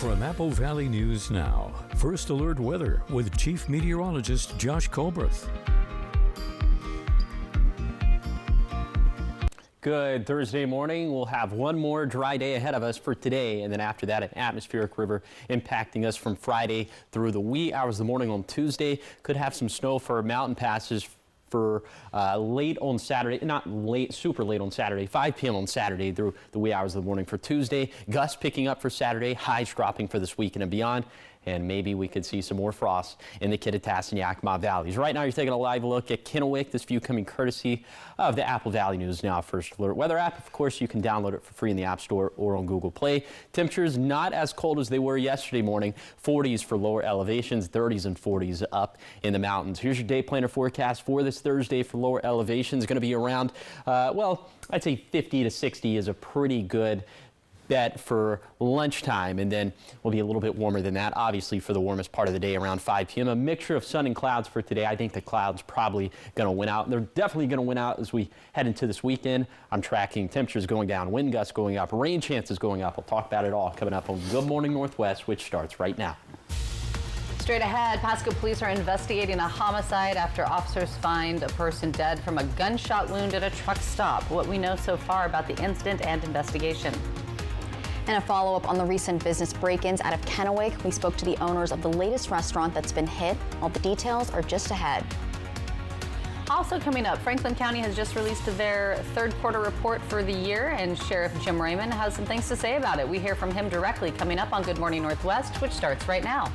From Apple Valley News Now, First Alert Weather with Chief Meteorologist Josh Colberth. Good Thursday morning. We'll have one more dry day ahead of us for today, and then after that, an atmospheric river impacting us from Friday through the wee hours of the morning on Tuesday. Could have some snow for mountain passes for late on Saturday, not late, super late on Saturday, 5 p.m. on Saturday through the wee hours of the morning for Tuesday. Gusts picking up for Saturday, highs dropping for this weekend and beyond. And maybe we could see some more frost in the Kittitas and Yakima valleys. Right now, you're taking a live look at Kennewick. This view coming courtesy of the Apple Valley News Now First Alert Weather app. Of course, you can download it for free in the App Store or on Google Play. Temperatures not as cold as they were yesterday morning. 40s for lower elevations, 30s and 40s up in the mountains. Here's your day planner forecast for this Thursday for lower elevations. Going to be around, well, I'd say 50 to 60 is a pretty good bet for lunchtime, and then we'll be a little bit warmer than that, obviously, for the warmest part of the day around 5 p.m. A mixture of sun and clouds for today. I think the clouds probably going to win out. They're definitely going to win out as we head into this weekend. I'm tracking temperatures going down, wind gusts going up, rain chances going up. We'll talk about it all coming up on Good Morning Northwest, which starts right now. Straight ahead, Pasco police are investigating a homicide after officers find a person dead from a gunshot wound at a truck stop. What we know so far about the incident and investigation. And a follow-up on the recent business break-ins out of Kennewick. We spoke to the owners of the latest restaurant that's been hit. All the details are just ahead. Also coming up, Franklin County has just released their third quarter report for the year, and Sheriff Jim Raymond has some things to say about it. We hear from him directly coming up on Good Morning Northwest, which starts right now.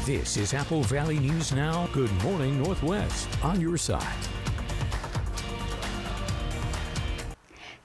This is Apple Valley News Now. Good Morning Northwest on your side.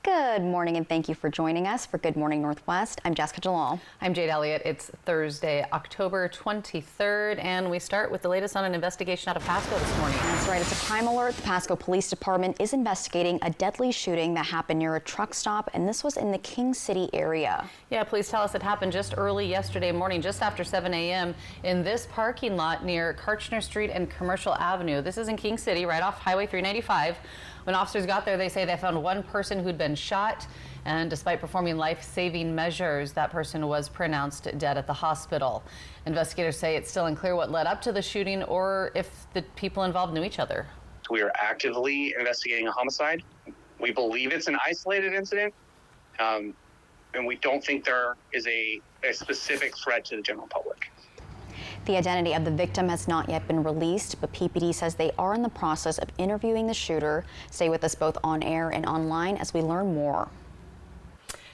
Good morning, and thank you for joining us for Good Morning Northwest. I'm Jessica Jalal. I'm Jade Elliott. It's Thursday, October 23rd, and we start with the latest on an investigation out of Pasco this morning. That's right. It's a crime alert. The Pasco Police Department is investigating a deadly shooting that happened near a truck stop, and this was in the King City area. Yeah, police tell us it happened just early yesterday morning, just after 7 a.m. in this parking lot near Karchner Street and Commercial Avenue. This is in King City, right off Highway 395. When officers got there, they say they found one person who'd been shot, and despite performing life-saving measures, that person was pronounced dead at the hospital. Investigators say it's still unclear what led up to the shooting or if the people involved knew each other. We are actively investigating a homicide. We believe it's an isolated incident, and we don't think there is a specific threat to the general public. The identity of the victim has not yet been released, but PPD says they are in the process of interviewing the shooter. Stay with us both on air and online as we learn more.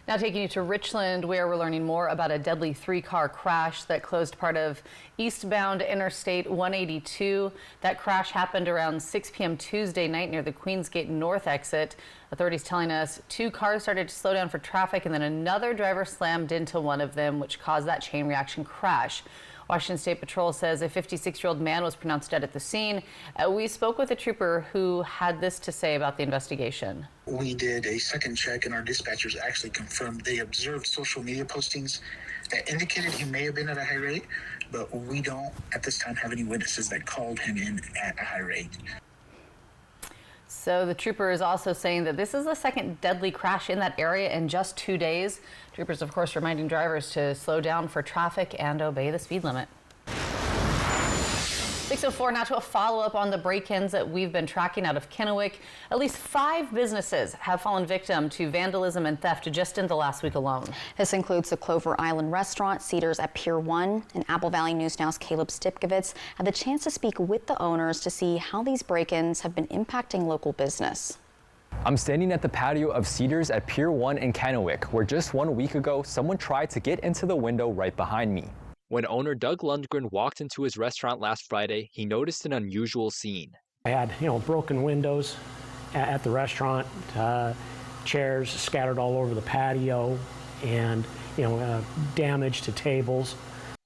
Now taking you to Richland, where we're learning more about a deadly three-car crash that closed part of eastbound Interstate 182. That crash happened around 6 p.m. Tuesday night near the Queensgate North exit. Authorities telling us two cars started to slow down for traffic, and then another driver slammed into one of them, which caused that chain reaction crash. Washington State Patrol says a 56-year-old man was pronounced dead at the scene. We spoke with a trooper who had this to say about the investigation. We did a second check, and our dispatchers actually confirmed they observed social media postings that indicated he may have been at a high rate, but we don't at this time have any witnesses that called him in at a high rate. So the trooper is also saying that this is the second deadly crash in that area in just 2 days. Troopers, of course, reminding drivers to slow down for traffic and obey the speed limit. 6:04 now to a follow-up on the break-ins that we've been tracking out of Kennewick. At least 5 businesses have fallen victim to vandalism and theft just in the last week alone. This includes the Clover Island Restaurant, Cedars at Pier 1, and Apple Valley News Now's Caleb Stipkovitz had the chance to speak with the owners to see how these break-ins have been impacting local business. I'm standing at the patio of Cedars at Pier 1 in Kennewick, where just 1 week ago, someone tried to get into the window right behind me. When owner Doug Lundgren walked into his restaurant last Friday, he noticed an unusual scene. I had, broken windows at the restaurant, chairs scattered all over the patio, and, damage to tables.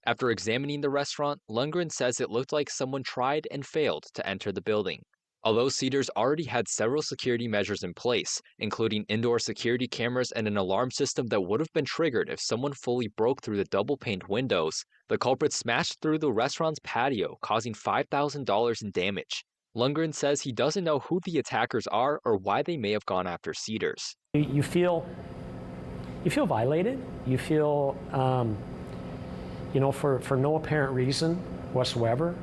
After examining the restaurant, Lundgren says it looked like someone tried and failed to enter the building. Although Cedars already had several security measures in place, including indoor security cameras and an alarm system that would have been triggered if someone fully broke through the double-paned windows, the culprit smashed through the restaurant's patio, causing $5,000 in damage. Lundgren says he doesn't know who the attackers are or why they may have gone after Cedars. You feel you feel violated. You feel, for no apparent reason whatsoever.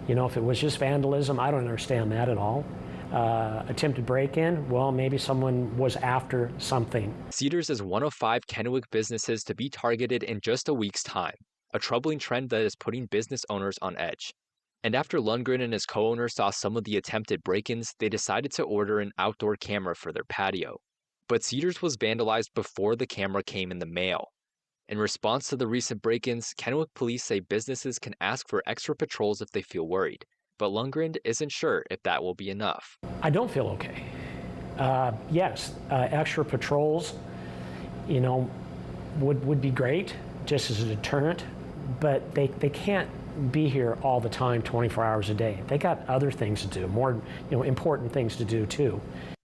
If it was just vandalism, I don't understand that at all. Attempted break-in, well, maybe someone was after something. Cedars is one of 5 Kennewick businesses to be targeted in just a week's time, a troubling trend that is putting business owners on edge. And after Lundgren and his co-owner saw some of the attempted break-ins, they decided to order an outdoor camera for their patio. But Cedars was vandalized before the camera came in the mail. In response to the recent break-ins, Kennewick police say businesses can ask for extra patrols if they feel worried. But Lundgren isn't sure if that will be enough. I don't feel okay. Yes, extra patrols, would be great just as a deterrent, but they can't be here all the time, 24 hours a day. They got other things to do, more important things to do too.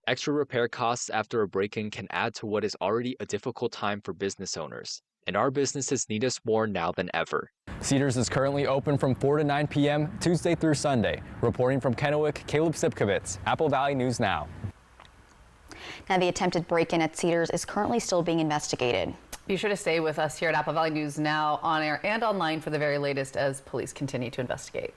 Extra repair costs after a break-in can add to what is already a difficult time for business owners. And our businesses need us more now than ever. Cedars is currently open from 4 to 9 p.m. Tuesday through Sunday. Reporting from Kennewick, Caleb Sipkovitz, Apple Valley News Now. Now, the attempted break-in at Cedars is currently still being investigated. Be sure to stay with us here at Apple Valley News Now, on air and online, for the very latest as police continue to investigate.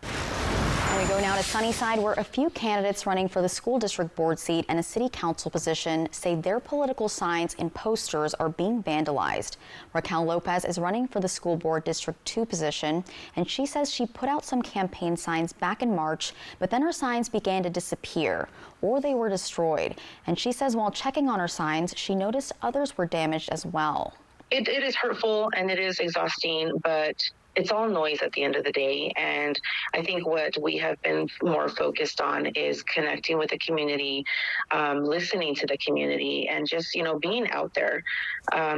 And we go now to Sunnyside, where a few candidates running for the school district board seat and a city council position say their political signs and posters are being vandalized. Raquel Lopez is running for the school board district 2 position, and she says she put out some campaign signs back in March, but then her signs began to disappear or they were destroyed. And she says while checking on her signs, she noticed others were damaged as well. It is hurtful and it is exhausting, but it's all noise at the end of the day. And I think what we have been more focused on is connecting with the community, listening to the community, and just, being out there.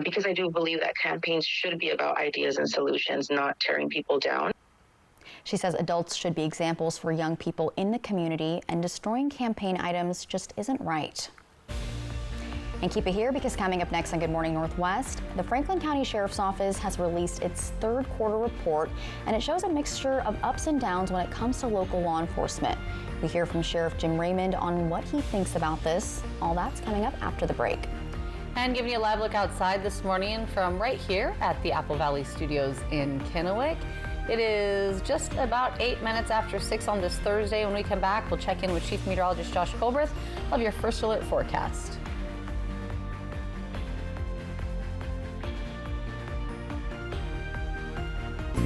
Because I do believe that campaigns should be about ideas and solutions, not tearing people down. She says adults should be examples for young people in the community, and destroying campaign items just isn't right. And keep it here, because coming up next on Good Morning Northwest, the Franklin County Sheriff's Office has released its 3rd quarter report, and it shows a mixture of ups and downs when it comes to local law enforcement. We hear from Sheriff Jim Raymond on what he thinks about this. All that's coming up after the break. And giving you a live look outside this morning from right here at the Apple Valley Studios in Kennewick. It is just about 8 minutes after 6 on this Thursday. When we come back, we'll check in with Chief Meteorologist Josh Colbreth of your First Alert forecast.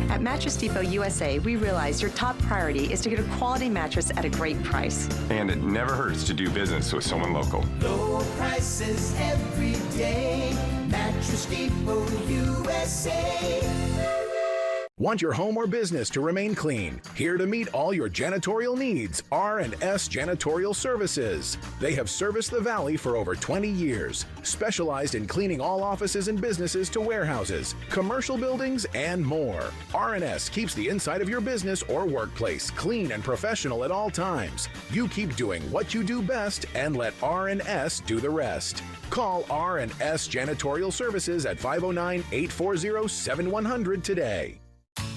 At Mattress Depot USA, we realize your top priority is to get a quality mattress at a great price. And it never hurts to do business with someone local. Low prices every day. Mattress Depot USA. Want your home or business to remain clean? Here to meet all your janitorial needs, R&S Janitorial Services. They have serviced the Valley for over 20 years, specialized in cleaning all offices and businesses to warehouses, commercial buildings, and more. R&S keeps the inside of your business or workplace clean and professional at all times. You keep doing what you do best and let R&S do the rest. Call R&S Janitorial Services at 509-840-7100 today.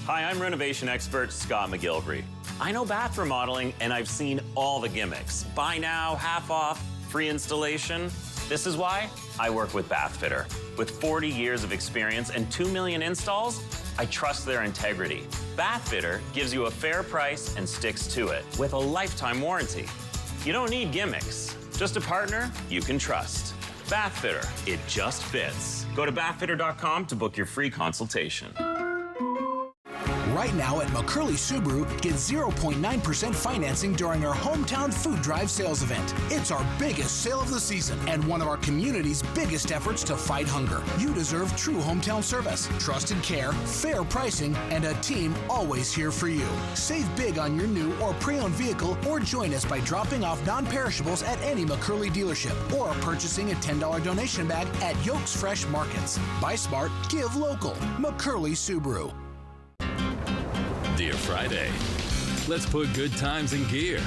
Hi, I'm renovation expert Scott McGilvery. I know bath remodeling, and I've seen all the gimmicks. Buy now, half off, free installation. This is why I work with Bath Fitter. With 40 years of experience and 2 million installs, I trust their integrity. Bath Fitter gives you a fair price and sticks to it with a lifetime warranty. You don't need gimmicks, just a partner you can trust. Bath Fitter, it just fits. Go to bathfitter.com to book your free consultation. Right now at McCurley Subaru, get 0.9% financing during our Hometown Food Drive sales event. It's our biggest sale of the season and one of our community's biggest efforts to fight hunger. You deserve true hometown service, trusted care, fair pricing, and a team always here for you. Save big on your new or pre-owned vehicle, or join us by dropping off non-perishables at any McCurley dealership or purchasing a $10 donation bag at Yokes Fresh Markets. Buy smart, give local. McCurley Subaru. Dear Friday, let's put good times in gear.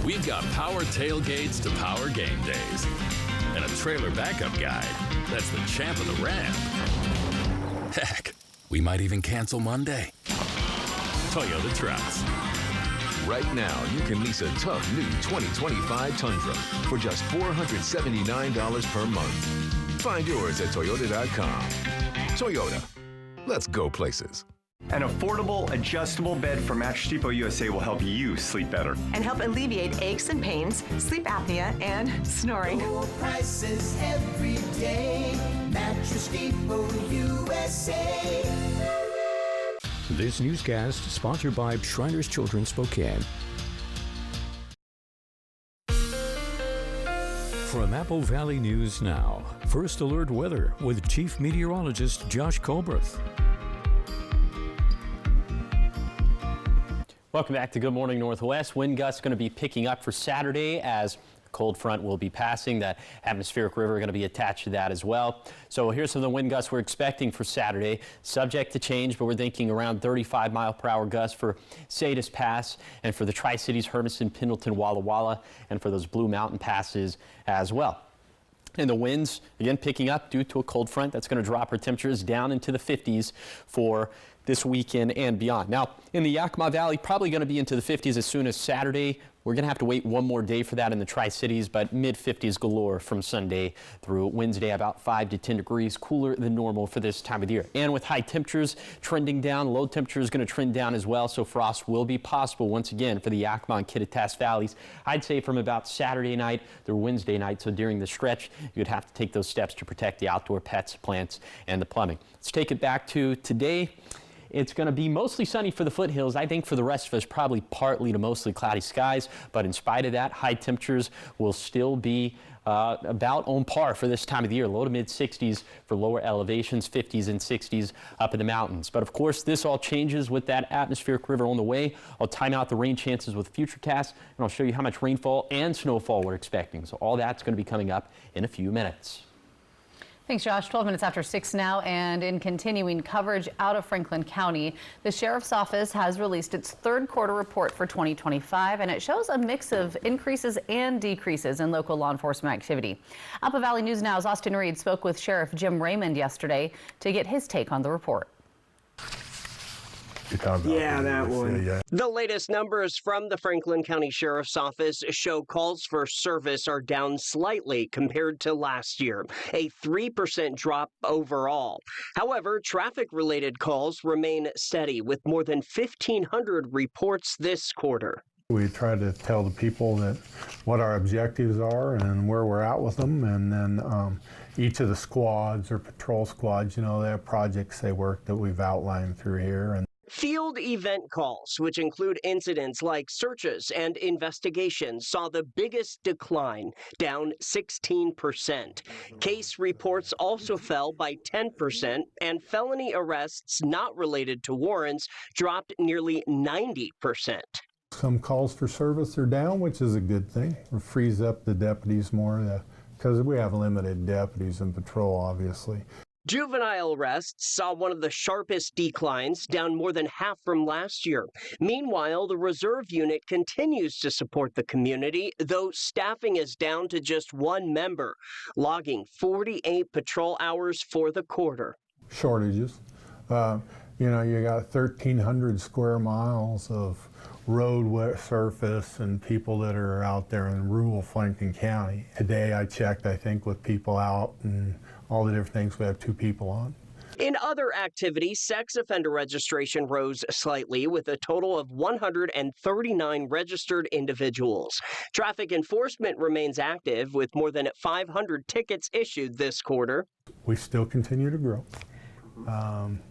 We've got power tailgates to power game days and a trailer backup guide that's the champ of the ramp. Heck, we might even cancel Monday. Toyota Trucks. Right now, you can lease a tough new 2025 Tundra for just $479 per month. Find yours at Toyota.com. Toyota, let's go places. An affordable, adjustable bed from Mattress Depot USA will help you sleep better. And help alleviate aches and pains, sleep apnea, and snoring. Low prices every day. Mattress Depot USA. This newscast sponsored by Shriners Children's Spokane. From Apple Valley News Now, First Alert Weather with Chief Meteorologist Josh Colberth. Welcome back to Good Morning Northwest. Wind gusts going to be picking up for Saturday as a cold front will be passing. That atmospheric river going to be attached to that as well. So here's some of the wind gusts we're expecting for Saturday. Subject to change, but we're thinking around 35-mile-per-hour gusts for Sadish Pass and for the Tri-Cities, Hermiston, Pendleton, Walla Walla, and for those Blue Mountain passes as well. And the winds, again, picking up due to a cold front that's going to drop our temperatures down into the 50s for this weekend and beyond. Now, in the Yakima Valley, probably going to be into the 50s as soon as Saturday. We're going to have to wait one more day for that in the Tri-Cities, but mid-50s galore from Sunday through Wednesday, about 5 to 10 degrees cooler than normal for this time of the year. And with high temperatures trending down, low temperature is going to trend down as well, so frost will be possible once again for the Yakima and Kittitas valleys. I'd say from about Saturday night through Wednesday night, so during the stretch, you'd have to take those steps to protect the outdoor pets, plants, and the plumbing. Let's take it back to today. It's going to be mostly sunny for the foothills. I think for the rest of us, probably partly to mostly cloudy skies. But in spite of that, high temperatures will still be about on par for this time of the year. Low to mid 60s for lower elevations, 50s and 60s up in the mountains. But of course, this all changes with that atmospheric river on the way. I'll time out the rain chances with Futurecast, and I'll show you how much rainfall and snowfall we're expecting. So all that's going to be coming up in a few minutes. Thanks, Josh. 12 minutes after 6 now, and in continuing coverage out of Franklin County, the Sheriff's Office has released its third quarter report for 2025, and it shows a mix of increases and decreases in local law enforcement activity. Apple Valley News Now's Austin Reed spoke with Sheriff Jim Raymond yesterday to get his take on the report. Yeah, that one. The latest numbers from the Franklin County Sheriff's Office show calls for service are down slightly compared to last year, a 3% drop overall. However, traffic-related calls remain steady with more than 1,500 reports this quarter. We try to tell the people that what our objectives are and where we're at with them, and then each of the squads or patrol squads, you know, they have projects they work that we've outlined through here. And field event calls, which include incidents like searches and investigations, saw the biggest decline, down 16%. Case reports also fell by 10%, and felony arrests not related to warrants dropped nearly 90%. Some calls for service are down, which is a good thing. It frees up the deputies more because we have limited deputies in patrol, obviously. Juvenile arrests saw one of the sharpest declines, down more than half from last year. Meanwhile, the reserve unit continues to support the community, though staffing is down to just one member, logging 48 patrol hours for the quarter. Shortages. You know, you got 1,300 square miles of road surface and people that are out there in rural Franklin County. Today I checked, I think, with people out and all the different things, we have 2 people on. In other activities, sex offender registration rose slightly with a total of 139 registered individuals. Traffic enforcement remains active with more than 500 tickets issued this quarter. We still continue to grow.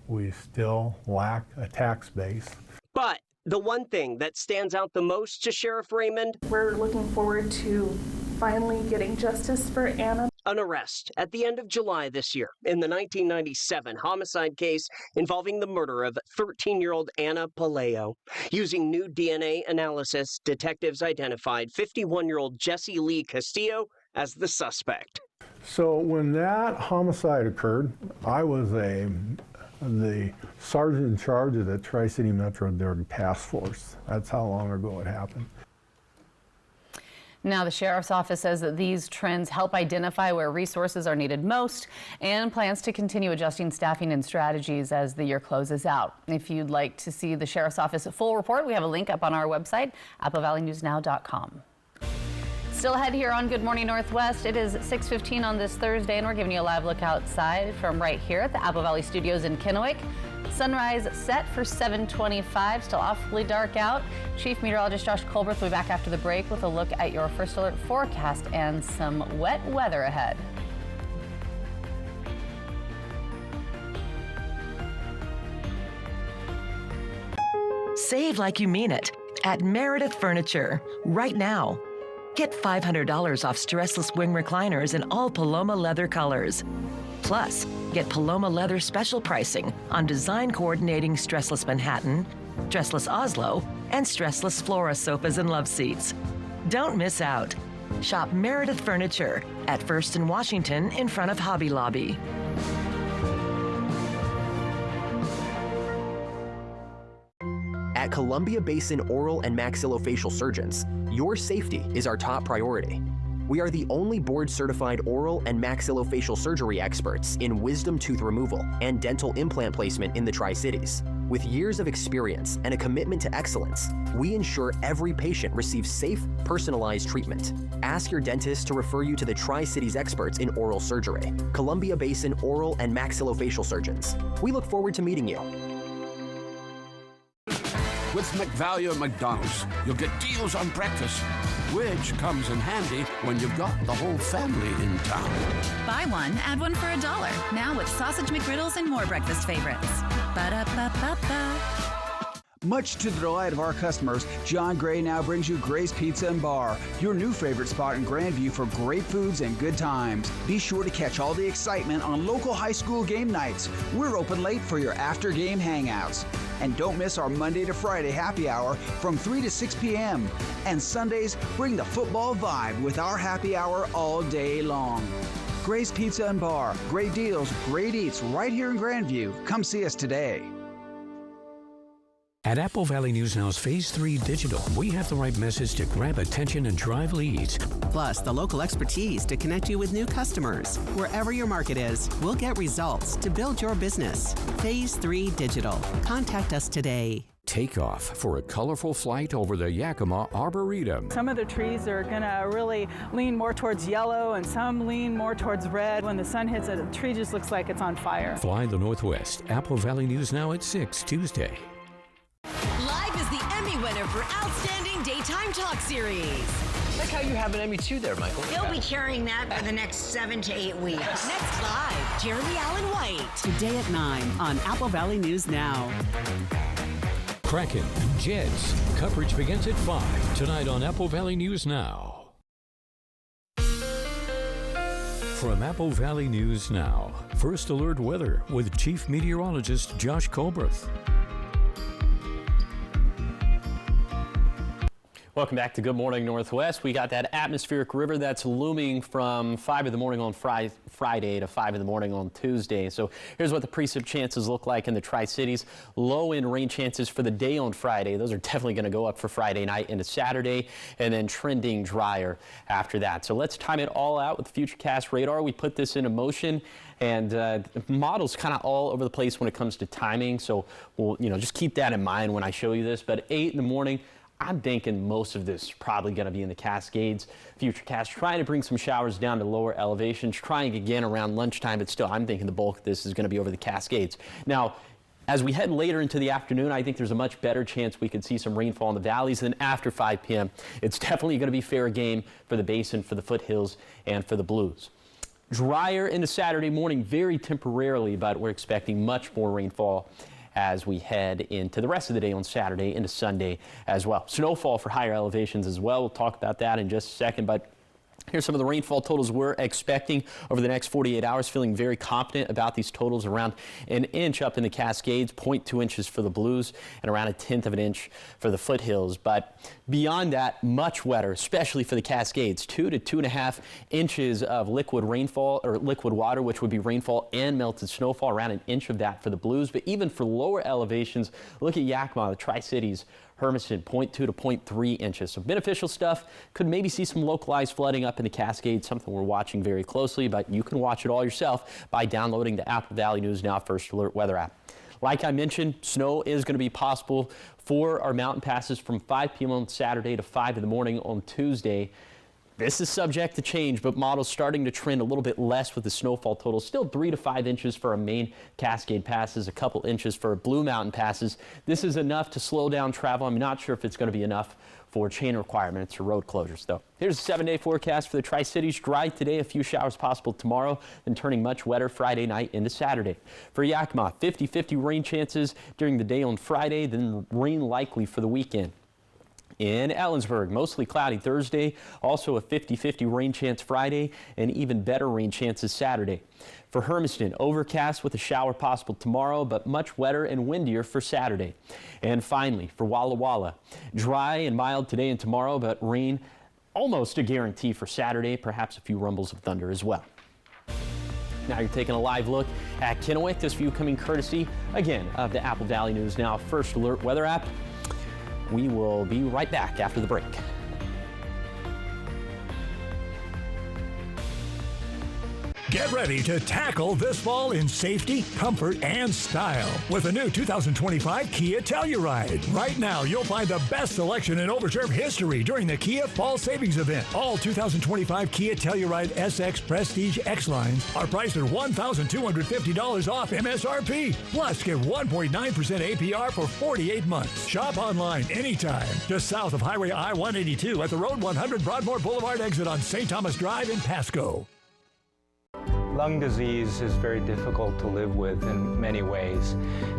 We still lack a tax base. But the one thing that stands out the most to Sheriff Raymond, we're looking forward to finally getting justice for Anna. An arrest at the end of July this year in the 1997 homicide case involving the murder of 13-year-old Anna Palaio. Using new DNA analysis, detectives identified 51-year-old Jesse Lee Castillo as the suspect. So when that homicide occurred, I was the sergeant in charge of the Tri-City Metro Drug Task Force. That's how long ago it happened. Now, the Sheriff's Office says that these trends help identify where resources are needed most and plans to continue adjusting staffing and strategies as the year closes out. If you'd like to see the Sheriff's Office full report, we have a link up on our website, applevalleyNewsNow.com. Still ahead here on Good Morning Northwest. It is 6:15 on this Thursday, and we're giving you a live look outside from right here at the Apple Valley Studios in Kennewick. Sunrise set for 7:25, still awfully dark out. Chief Meteorologist Josh Colbert will be back after the break with a look at your first alert forecast and some wet weather ahead. Save like you mean it at Meredith Furniture right now. Get $500 off stressless wing recliners in all Paloma leather colors. Plus, get Paloma leather special pricing on design coordinating stressless Manhattan, stressless Oslo, and stressless Flora sofas and love seats. Don't miss out. Shop Meredith Furniture at First and Washington in front of Hobby Lobby. At Columbia Basin Oral and Maxillofacial Surgeons, your safety is our top priority. We are the only board-certified oral and maxillofacial surgery experts in wisdom tooth removal and dental implant placement in the Tri-Cities. With years of experience and a commitment to excellence, we ensure every patient receives safe, personalized treatment. Ask your dentist to refer you to the Tri-Cities experts in oral surgery, Columbia Basin Oral and Maxillofacial Surgeons. We look forward to meeting you. With McValue at McDonald's, you'll get deals on breakfast, which comes in handy when you've got the whole family in town. Buy one, add one for $1. Now with sausage McGriddles and more breakfast favorites. Ba-da-ba-ba-ba. Much to the delight of our customers, John Gray now brings you Gray's Pizza and Bar, your new favorite spot in Grandview for great foods and good times. Be sure to catch all the excitement on local high school game nights. We're open late for your after-game hangouts. And don't miss our Monday to Friday happy hour from 3 to 6 p.m. And Sundays, bring the football vibe with our happy hour all day long. Gray's Pizza and Bar, great deals, great eats right here in Grandview. Come see us today. At Apple Valley News Now's Phase 3 Digital, we have the right message to grab attention and drive leads. Plus, the local expertise to connect you with new customers. Wherever your market is, we'll get results to build your business. Phase 3 Digital. Contact us today. Take off for a colorful flight over the Yakima Arboretum. Some of the trees are going to really lean more towards yellow and some lean more towards red. When the sun hits it, the tree just looks like it's on fire. Fly the Northwest. Apple Valley News Now at 6 Tuesday. Live is the Emmy winner for Outstanding Daytime Talk Series. Like how you have an Emmy too there, Michael. He'll be carrying that for the next 7 to 8 weeks. Next live, Jeremy Allen White. Today at 9 on Apple Valley News Now. Kraken, Jets. Coverage begins at 5 tonight on Apple Valley News Now. From Apple Valley News Now, First Alert Weather with Chief Meteorologist Josh Colbert. Welcome back to Good Morning Northwest. We got that atmospheric river that's looming from 5 in the morning on Friday to 5 in the morning on Tuesday. So here's what the precip chances look like in the Tri-Cities. Low end rain chances for the day on Friday. Those are definitely going to go up for Friday night into Saturday, and then trending drier after that. So let's time it all out with Futurecast radar. We put this into motion, and the model's kind of all over the place when it comes to timing. So we'll just keep that in mind when I show you this. But at 8 in the morning, I'm thinking most of this is probably going to be in the Cascades. Futurecast trying to bring some showers down to lower elevations, trying again around lunchtime, but still I'm thinking the bulk of this is going to be over the Cascades. Now, as we head later into the afternoon, I think there's a much better chance we could see some rainfall in the valleys. Then after 5 p.m., it's definitely going to be fair game for the Basin, for the foothills, and for the Blues. Drier into Saturday morning, very temporarily, but we're expecting much more rainfall as we head into the rest of the day on Saturday into Sunday as well. Snowfall for higher elevations as well. We'll talk about that in just a second, but here's some of the rainfall totals we're expecting over the next 48 hours. Feeling very confident about these totals. Around an inch up in the Cascades, 0.2 inches for the Blues, and around 1/10 of an inch for the foothills. But beyond that, much wetter, especially for the Cascades. 2 to 2.5 inches of liquid rainfall, or liquid water, which would be rainfall and melted snowfall. Around 1 inch of that for the Blues. But even for lower elevations, look at Yakima, the Tri-Cities, Hermiston, 0.2 to 0.3 inches. So beneficial stuff. Could maybe see some localized flooding up in the Cascades, something we're watching very closely, but you can watch it all yourself by downloading the Apple Valley News Now First Alert Weather app. Like I mentioned, snow is going to be possible for our mountain passes from 5 p.m. on Saturday to 5 in the morning on Tuesday. This is subject to change, but models starting to trend a little bit less with the snowfall total. Still 3 to 5 inches for our main Cascade passes, a couple inches for Blue Mountain passes. This is enough to slow down travel. I'm not sure if it's going to be enough for chain requirements or road closures, though. Here's a 7-day forecast for the Tri-Cities. Dry today, a few showers possible tomorrow, then turning much wetter Friday night into Saturday. For Yakima, 50-50 rain chances during the day on Friday, then rain likely for the weekend. In Ellensburg, mostly cloudy Thursday, also a 50-50 rain chance Friday, and even better rain chances Saturday. For Hermiston, overcast with a shower possible tomorrow, but much wetter and windier for Saturday. And finally, for Walla Walla, dry and mild today and tomorrow, but rain almost a guarantee for Saturday, perhaps a few rumbles of thunder as well. Now you're taking a live look at Kennewick. This view coming courtesy, again, of the Apple Valley News Now First Alert weather app. We will be right back after the break. Get ready to tackle this fall in safety, comfort, and style with the new 2025 Kia Telluride. Right now, you'll find the best selection in Overserve history during the Kia Fall Savings Event. All 2025 Kia Telluride SX Prestige X-Lines are priced at $1,250 off MSRP. Plus, get 1.9% APR for 48 months. Shop online anytime. Just south of Highway I-182 at the Road 100 Broadmoor Boulevard exit on St. Thomas Drive in Pasco. Lung disease is very difficult to live with in many ways,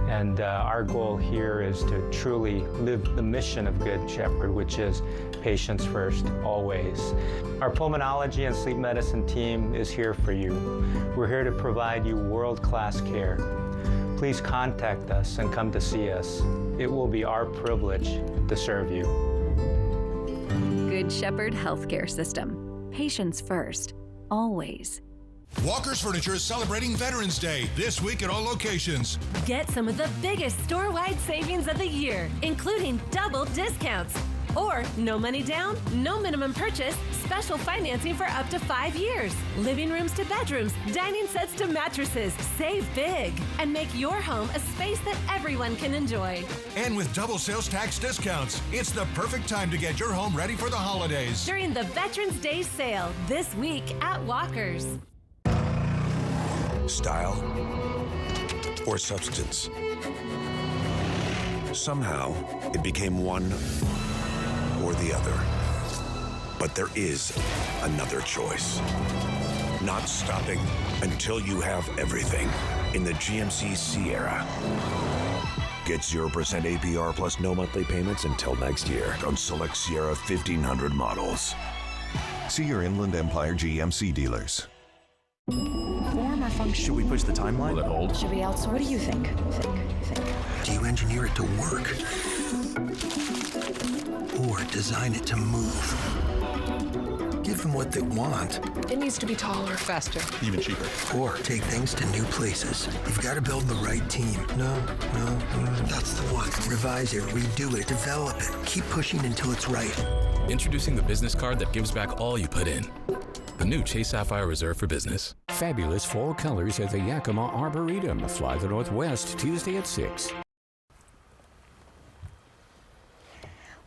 and our goal here is to truly live the mission of Good Shepherd, which is patients first, always. Our pulmonology and sleep medicine team is here for you. We're here to provide you world-class care. Please contact us and come to see us. It will be our privilege to serve you. Good Shepherd Healthcare System. Patients first, always. Walker's Furniture is celebrating Veterans Day this week at all locations. Get some of the biggest store-wide savings of the year, including double discounts. Or no money down, no minimum purchase, special financing for up to 5 years. Living rooms to bedrooms, dining sets to mattresses. Save big and make your home a space that everyone can enjoy. And with double sales tax discounts, it's the perfect time to get your home ready for the holidays. During the Veterans Day sale this week at Walker's. Style or substance. Somehow, it became one or the other. But there is another choice. Not stopping until you have everything in the GMC Sierra. Get 0% APR plus no monthly payments until next year on select Sierra 1500 models. See your Inland Empire GMC dealers. Form or function? Should we push the timeline? Will it hold? Should we outsource? What do you think? Do you engineer it to work? Or design it to move? Give them what they want. It needs to be taller, faster, even cheaper. Or take things to new places. You've got to build the right team. No, that's the one. Revise it, redo it, develop it. Keep pushing until it's right. Introducing the business card that gives back all you put in. The new Chase Sapphire Reserve for Business. Fabulous fall colors at the Yakima Arboretum. Fly the Northwest Tuesday at 6.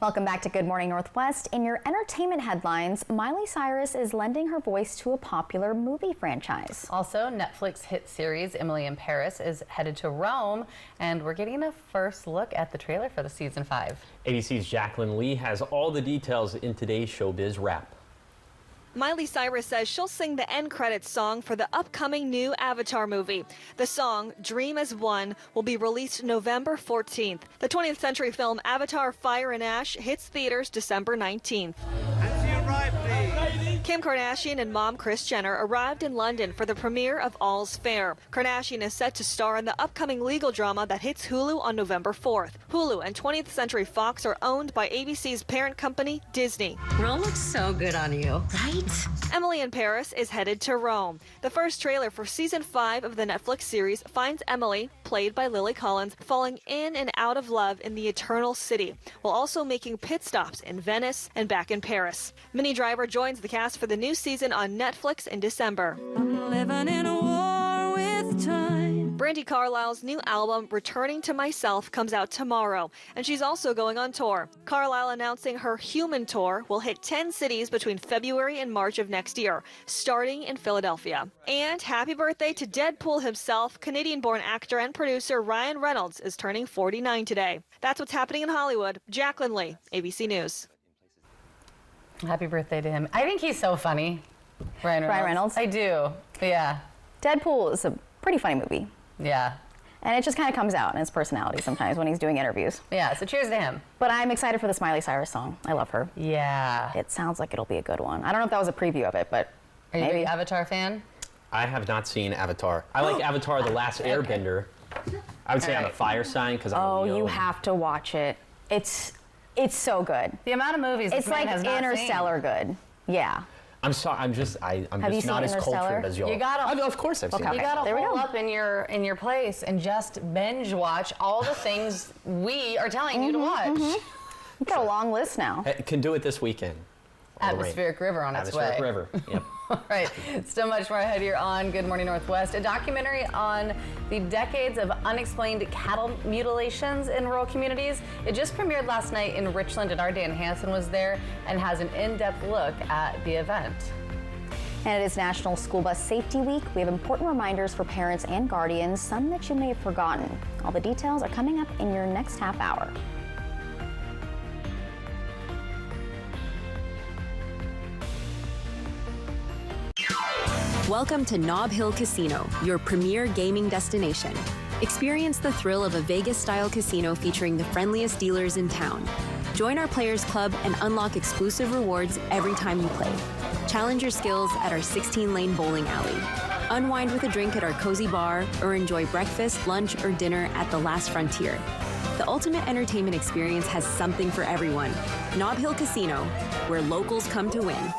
Welcome back to Good Morning Northwest. In your entertainment headlines, Miley Cyrus is lending her voice to a popular movie franchise. Also, Netflix hit series Emily in Paris is headed to Rome, and we're getting a first look at the trailer for the season 5. ABC's Jacqueline Lee has all the details in today's Showbiz Wrap. Miley Cyrus says she'll sing the end credits song for the upcoming new Avatar movie. The song, Dream as One, will be released November 14th. The 20th century film Avatar Fire and Ash hits theaters December 19th. Kim Kardashian and mom Kris Jenner arrived in London for the premiere of All's Fair. Kardashian is set to star in the upcoming legal drama that hits Hulu on November 4th. Hulu and 20th Century Fox are owned by ABC's parent company, Disney. Rome looks so good on you, right? Emily in Paris is headed to Rome. The first trailer for season 5 of the Netflix series finds Emily, played by Lily Collins, falling in and out of love in the Eternal City, while also making pit stops in Venice and back in Paris. Minnie Driver joins the cast for the new season on Netflix in December. I'm living in a war with time. Brandi Carlile's new album, Returning to Myself, comes out tomorrow, and she's also going on tour. Carlile announcing her Human Tour will hit 10 cities between February and March of next year, starting in Philadelphia. And happy birthday to Deadpool himself. Canadian-born actor and producer Ryan Reynolds is turning 49 today. That's what's happening in Hollywood. Jacqueline Lee, ABC News. Happy birthday to him. I think he's so funny. Ryan Reynolds. I do. Yeah. Deadpool is a pretty funny movie. Yeah. And it just kind of comes out in his personality sometimes when he's doing interviews. Yeah, so cheers to him. But I'm excited for the Miley Cyrus song. I love her. Yeah. It sounds like it'll be a good one. I don't know if that was a preview of it, but Are you a maybe. big Avatar fan? I have not seen Avatar. I like Avatar: The Last Airbender. I would say I'm a fire sign because I'm a Leo. You have to watch it. It's so good. The amount of movies It's like Interstellar good. Yeah. I'm sorry. I'm just Have you not seen as Interstellar? cultured as y'all. You gotta, of course I've seen it. You gotta There we hole go. up in your place and just binge watch all the things we are telling you to watch. You've got a long list now. I can do it this weekend. Atmospheric River on its way. Atmospheric River. Yep. All right, still much more ahead here on Good Morning Northwest. A documentary on the decades of unexplained cattle mutilations in rural communities. It just premiered last night in Richland, and our Dan Hansen was there and has an in-depth look at the event. And it is National School Bus Safety Week. We have important reminders for parents and guardians, some that you may have forgotten. All the details are coming up in your next half hour. Welcome to Nob Hill Casino, your premier gaming destination. Experience the thrill of a Vegas-style casino featuring the friendliest dealers in town. Join our Players Club and unlock exclusive rewards every time you play. Challenge your skills at our 16-lane bowling alley. Unwind with a drink at our cozy bar, or enjoy breakfast, lunch, or dinner at the Last Frontier. The ultimate entertainment experience has something for everyone. Nob Hill Casino, where locals come to win.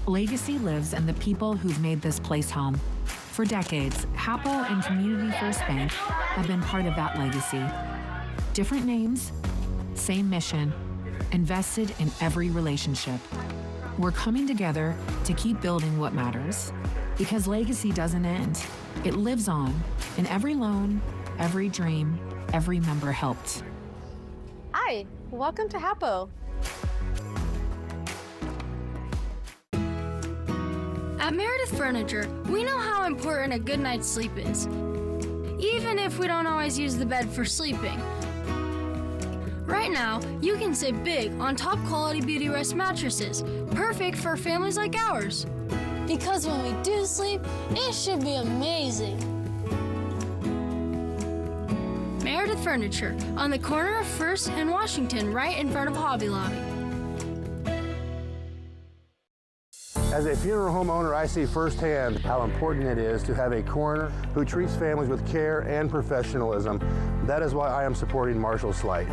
Legacy lives in the people who've made this place home. For decades, Happel and Community First Bank have been part of that legacy. Different names, same mission, invested in every relationship. We're coming together to keep building what matters. Because legacy doesn't end. It lives on in every loan, every dream, every member helped. Hi, welcome to Happel. At Meredith Furniture, we know how important a good night's sleep is, even if we don't always use the bed for sleeping. Right now, you can save big on top quality Beauty Rest mattresses, perfect for families like ours. Because when we do sleep, it should be amazing. Meredith Furniture, on the corner of First and Washington, right in front of Hobby Lobby. As a funeral home owner, I see firsthand how important it is to have a coroner who treats families with care and professionalism. That is why I am supporting Marshall Slight.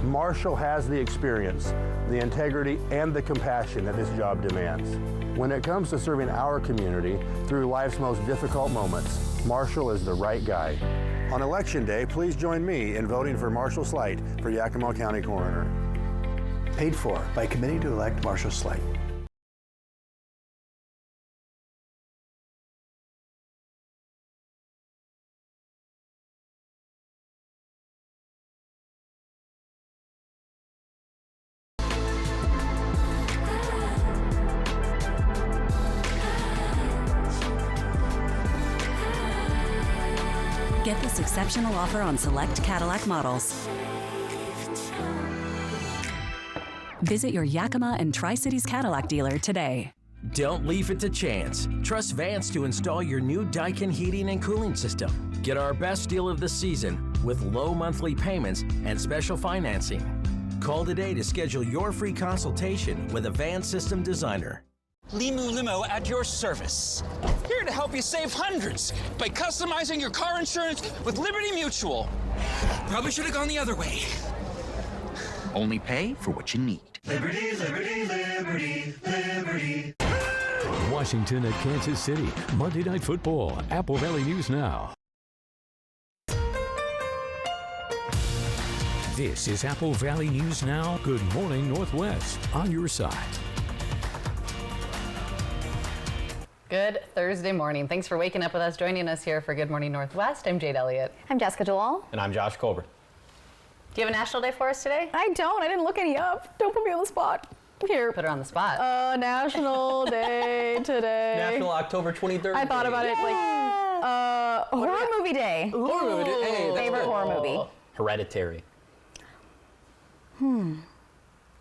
Marshall has the experience, the integrity, and the compassion that his job demands. When it comes to serving our community through life's most difficult moments, Marshall is the right guy. On Election Day, please join me in voting for Marshall Slight for Yakima County Coroner. Paid for by Committee to elect Marshall Slight. Get this exceptional offer on select Cadillac models. Visit your Yakima and Tri-Cities Cadillac dealer today. Don't leave it to chance. Trust Vance to install your new Daikin heating and cooling system. Get our best deal of the season with low monthly payments and special financing. Call today to schedule your free consultation with a Vance system designer. Limu Limo at your service. Here to help you save hundreds by customizing your car insurance with Liberty Mutual. Probably should have gone the other way. Only pay for what you need. Liberty, liberty, liberty, liberty. Washington at Kansas City, Monday Night Football, Apple Valley News Now. This is Apple Valley News Now. Good morning, Northwest, on your side. Good Thursday morning. Thanks for waking up with us, joining us here for Good Morning Northwest. I'm Jade Elliott. I'm Jessica Dewall. And I'm Josh Colbert. Do you have a national day for us today? I don't. I didn't look any up. Don't put me on the spot. Here. Put her on the spot. National day today. National October 23rd. I thought about it like horror movie day. Horror movie day. Hey, favorite horror movie. Hereditary.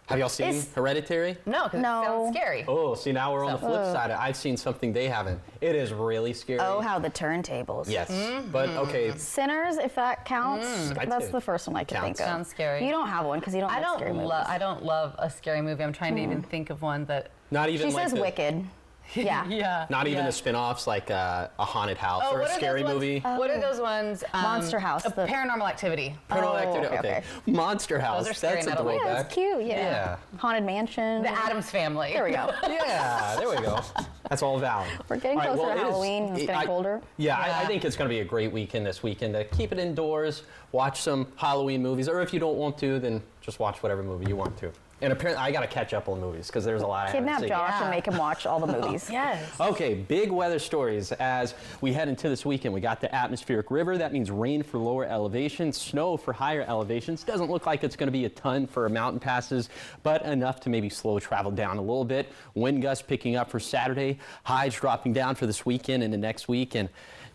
Have y'all seen Hereditary? No, because it sounds scary. Oh, see, now we're on the flip side. I've seen something they haven't. It is really scary. Oh, how the turntables. Yes, but okay. Sinners, if that counts. That's do. the first one I could think of. Sounds scary. You don't have one because you don't like scary movies. I don't love a scary movie. I'm trying to even think of one that... Not even She like says Wicked. Yeah. Not even the spin-offs like a haunted house or a scary movie. What are those ones? Monster House. Paranormal Activity. Paranormal Activity. Okay. Monster House. Those are scary. That's a throwback. Yeah, that's cute. Yeah. Haunted Mansion. The Addams Family. There we go. Yeah, there we go. That's all valid. We're getting closer to Halloween. It's getting colder. I think it's going to be a great weekend this weekend to keep it indoors, watch some Halloween movies, or if you don't want to, then just watch whatever movie you want to. And apparently, I got to catch up on movies because there's a lot I haven't Kidnap seen. Josh and make him watch all the movies. Yes. Okay, big weather stories as we head into this weekend. We got the atmospheric river. That means rain for lower elevations, snow for higher elevations. Doesn't look like it's going to be a ton for mountain passes, but enough to maybe slow travel down a little bit. Wind gusts picking up for Saturday. Highs dropping down for this weekend and the next week. And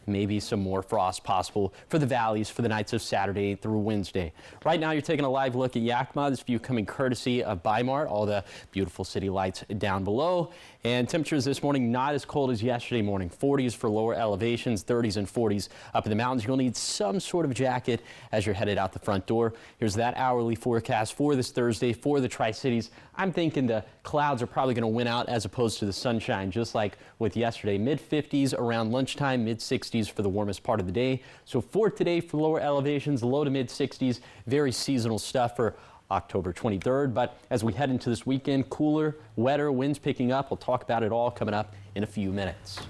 maybe some more frost possible for the valleys for the nights of Saturday through Wednesday. Right now, you're taking a live look at Yakima. This view coming courtesy of Bimart, all the beautiful city lights down below. And temperatures this morning not as cold as yesterday morning. 40s for lower elevations, 30s and 40s up in the mountains. You'll need some sort of jacket as you're headed out the front door. Here's that hourly forecast for this Thursday for the Tri-Cities. I'm thinking the clouds are probably going to win out as opposed to the sunshine, just like with yesterday. Mid-50s around lunchtime, mid-60s for the warmest part of the day. So for today, for lower elevations, low to mid-60s, very seasonal stuff for October 23rd. But as we head into this weekend, cooler, wetter, winds picking up. We'll talk about it all coming up in a few minutes.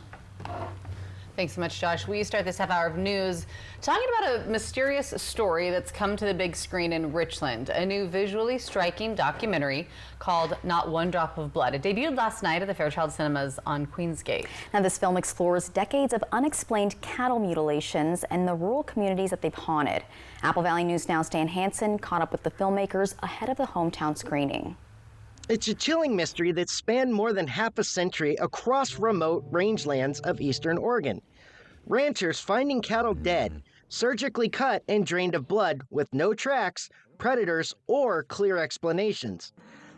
Thanks so much, Josh. We start this half hour of news talking about a mysterious story that's come to the big screen in Richland. A new visually striking documentary called Not One Drop of Blood. It debuted last night at the Fairchild Cinemas on Queensgate. Now, this film explores decades of unexplained cattle mutilations and the rural communities that they've haunted. Apple Valley News Now's Dan Hansen caught up with the filmmakers ahead of the hometown screening. It's a chilling mystery that spanned more than half a century across remote rangelands of eastern Oregon. Ranchers finding cattle dead, surgically cut and drained of blood with no tracks, predators, or clear explanations.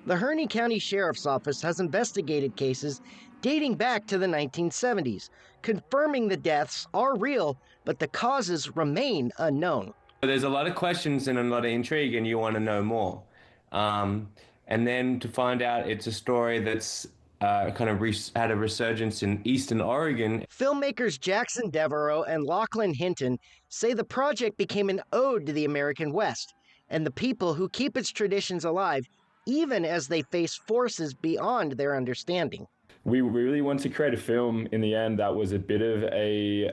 The Harney County Sheriff's Office has investigated cases dating back to the 1970s, confirming the deaths are real, but the causes remain unknown. There's a lot of questions and a lot of intrigue, and you want to know more. And then to find out it's a story that's had a resurgence in Eastern Oregon. Filmmakers Jackson Devereaux and Lachlan Hinton say the project became an ode to the American West and the people who keep its traditions alive, even as they face forces beyond their understanding. We really want to create a film in the end that was a bit of a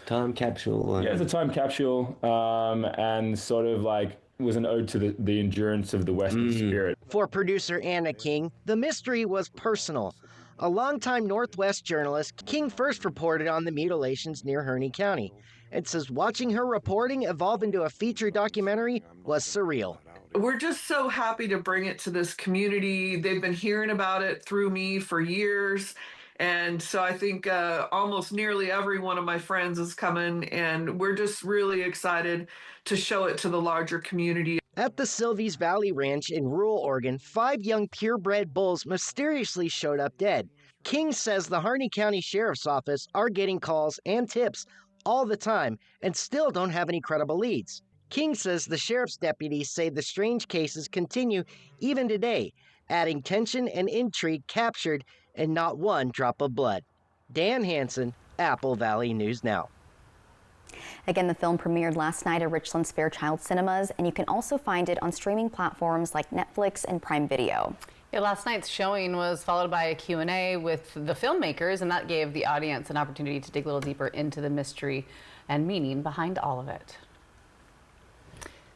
time capsule. Yeah, it's a time capsule, and sort of like was an ode to the endurance of the Western spirit. For producer Anna King, the mystery was personal. A longtime Northwest journalist, King first reported on the mutilations near Harney County, and says watching her reporting evolve into a feature documentary was surreal. We're just so happy to bring it to this community. They've been hearing about it through me for years. And so I think almost nearly every one of my friends is coming, and we're just really excited to show it to the larger community. At the Silvies Valley Ranch in rural Oregon, 5 young purebred bulls mysteriously showed up dead. King says the Harney County Sheriff's Office are getting calls and tips all the time and still don't have any credible leads. King says the sheriff's deputies say the strange cases continue even today, adding tension and intrigue captured and not one drop of blood. Dan Hansen, Apple Valley News Now. Again, the film premiered last night at Richland's Fairchild Cinemas, and you can also find it on streaming platforms like Netflix and Prime Video. Yeah, last night's showing was followed by a Q&A with the filmmakers, and that gave the audience an opportunity to dig a little deeper into the mystery and meaning behind all of it.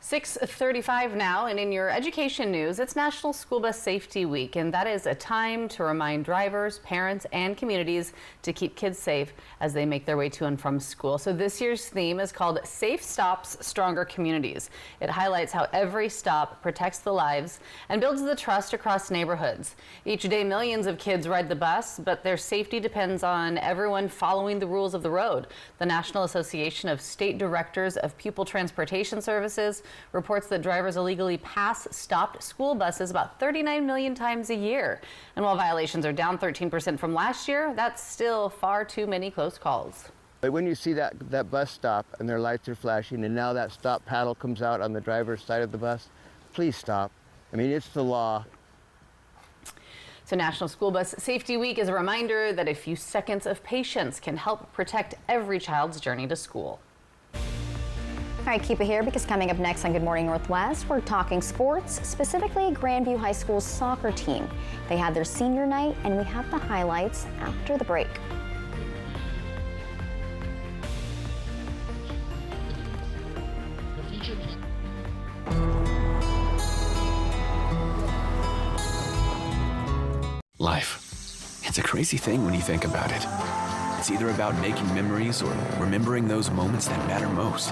6:35 now, and in your education news, it's National School Bus Safety Week, and that is a time to remind drivers, parents, and communities to keep kids safe as they make their way to and from school. So this year's theme is called Safe Stops, Stronger Communities. It highlights how every stop protects the lives and builds the trust across neighborhoods. Each day, millions of kids ride the bus, but their safety depends on everyone following the rules of the road. The National Association of State Directors of Pupil Transportation Services reports that drivers illegally pass stopped school buses about 39 million times a year. And while violations are down 13% from last year, that's still far too many close calls. But when you see that bus stop and their lights are flashing and now that stop paddle comes out on the driver's side of the bus, please stop. I mean, it's the law. So National School Bus Safety Week is a reminder that a few seconds of patience can help protect every child's journey to school. All right, keep it here because coming up next on Good Morning Northwest, we're talking sports, specifically Grandview High School's soccer team. They had their senior night, and we have the highlights after the break. Life. It's a crazy thing when you think about it. It's either about making memories or remembering those moments that matter most.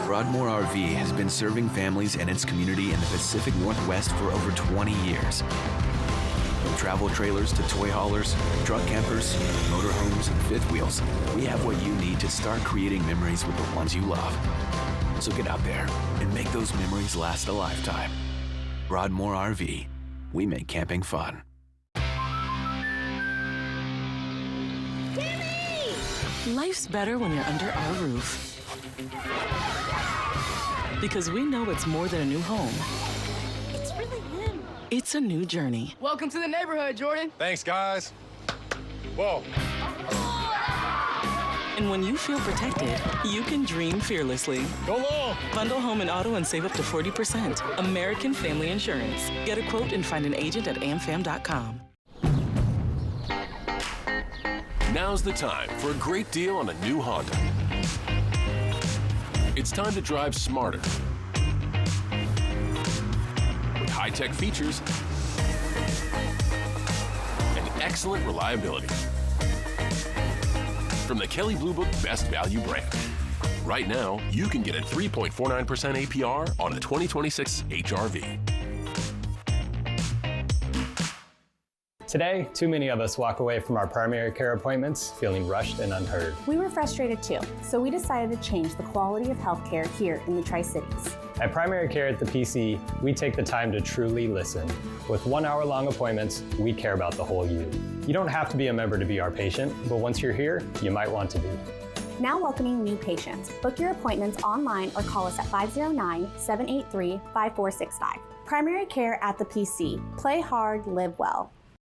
Broadmoor RV has been serving families and its community in the Pacific Northwest for over 20 years. From travel trailers to toy haulers, truck campers, motorhomes, and fifth wheels, we have what you need to start creating memories with the ones you love. So get out there and make those memories last a lifetime. Broadmoor RV. We make camping fun. Life's better when you're under our roof. Because we know it's more than a new home. It's really him. It's a new journey. Welcome to the neighborhood, Jordan. Thanks, guys. Whoa. And when you feel protected, you can dream fearlessly. Go long. Bundle home and auto and save up to 40%. American Family Insurance. Get a quote and find an agent at amfam.com. Now's the time for a great deal on a new Honda. It's time to drive smarter with high-tech features and excellent reliability. From the Kelley Blue Book Best Value brand. Right now, you can get a 3.49% APR on a 2026 HR-V. Today, too many of us walk away from our primary care appointments feeling rushed and unheard. We were frustrated too, so we decided to change the quality of healthcare here in the Tri-Cities. At Primary Care at the PC, we take the time to truly listen. With 1 hour-long appointments, we care about the whole you. You don't have to be a member to be our patient, but once you're here, you might want to be. Now welcoming new patients. Book your appointments online or call us at 509-783-5465. Primary Care at the PC. Play hard, live well.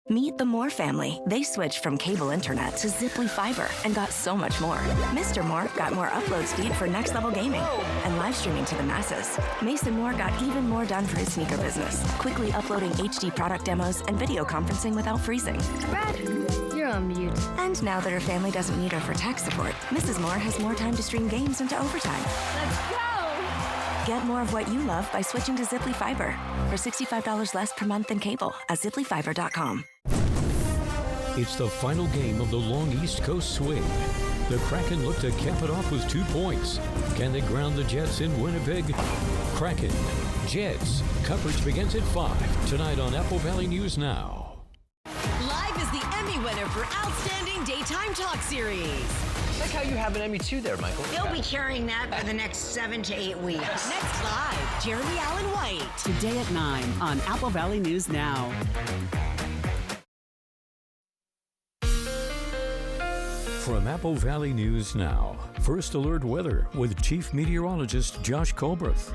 Meet the Moore family. They switched from cable internet to Ziply Fiber and got so much more. Mr. Moore got more upload speed for next-level gaming and live streaming to the masses. Mason Moore got even more done for his sneaker business, quickly uploading HD product demos and video conferencing without freezing. Brad, you're on mute. And now that her family doesn't need her for tech support, Mrs. Moore has more time to stream games into overtime. Let's go! Get more of what you love by switching to Ziply Fiber for $65 less per month than cable at ziplyfiber.com. It's the final game of the long East Coast swing. The Kraken look to cap it off with 2 points. Can they ground the Jets in Winnipeg? Kraken, Jets. Coverage begins at 5 tonight on Apple Valley News Now. Live is the Emmy winner for Outstanding Daytime Talk Series. I like how you have an Emmy too there, Michael. You'll be carrying that for the next 7 to 8 weeks. Next live, Jeremy Allen White. Today at 9 on Apple Valley News Now. From Apple Valley News Now, First Alert Weather with Chief Meteorologist Josh Colbreth.